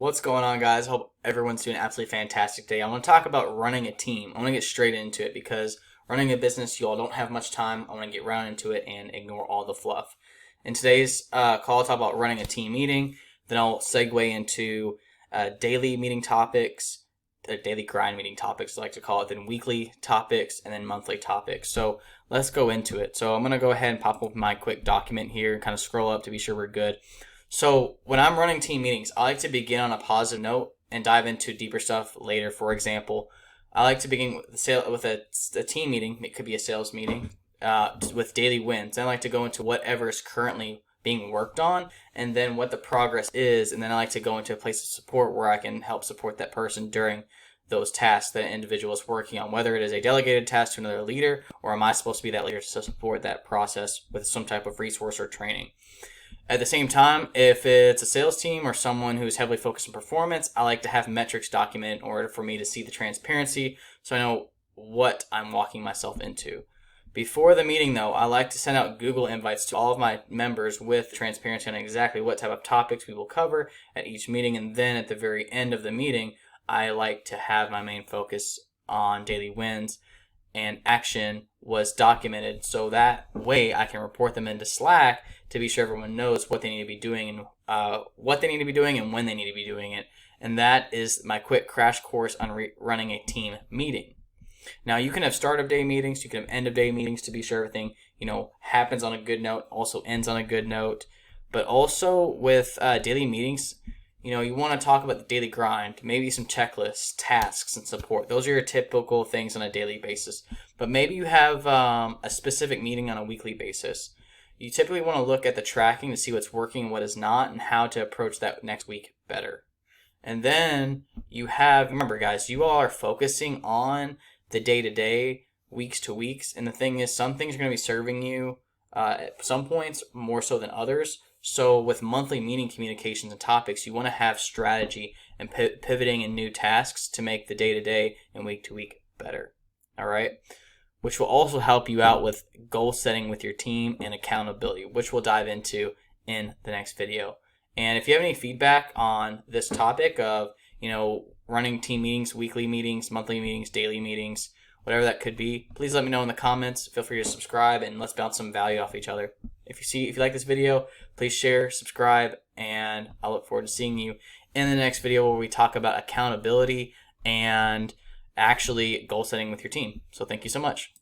What's going on, guys? Hope everyone's doing an absolutely fantastic day. I want to talk about running a team. I want to get straight into it because running a business, you all don't have much time. I want to get right into it and ignore all the fluff. In today's call, I'll talk about running a team meeting. Then I'll segue into daily meeting topics, daily grind meeting topics, I like to call it, then weekly topics, and then monthly topics. So let's go into it. So I'm going to go ahead and pop up my quick document here and kind of scroll up to be sure we're good. So when I'm running team meetings, I like to begin on a positive note and dive into deeper stuff later. For example, I like to begin with a team meeting. It could be a sales meeting with daily wins. I like to go into whatever is currently being worked on and then what the progress is. And then I like to go into a place of support where I can help support that person during those tasks that an individual is working on, whether it is a delegated task to another leader or am I supposed to be that leader to support that process with some type of resource or training. At the same time, if it's a sales team or someone who's heavily focused on performance, I like to have metrics documented in order for me to see the transparency so I know what I'm walking myself into. Before the meeting, though, I like to send out Google invites to all of my members with transparency on exactly what type of topics we will cover at each meeting. And then at the very end of the meeting, I like to have my main focus on daily wins and action was documented so that way I can report them into Slack to be sure everyone knows what they need to be doing and what they need to be doing and when they need to be doing it. And that is my quick crash course on running a team meeting. Now you can have start of day meetings, you can have end of day meetings to be sure everything happens on a good note, also ends on a good note. But also with daily meetings, you want to talk about the daily grind, maybe some checklists, tasks, and support. Those are your typical things on a daily basis. But maybe you have a specific meeting on a weekly basis. You typically want to look at the tracking to see what's working and what is not and how to approach that next week better. And then remember guys, you all are focusing on the day-to-day, weeks to weeks. And the thing is, some things are going to be serving you at some points more so than others. So with monthly meeting communications and topics, you want to have strategy and pivoting in new tasks to make the day-to-day and week-to-week better. All right? Which will also help you out with goal setting with your team and accountability, which we'll dive into in the next video. And if you have any feedback on this topic of, running team meetings, weekly meetings, monthly meetings, daily meetings, whatever that could be, please let me know in the comments. Feel free to subscribe and let's bounce some value off each other. If you like this video, please share, subscribe, and I look forward to seeing you in the next video where we talk about accountability and actually goal setting with your team. So thank you so much.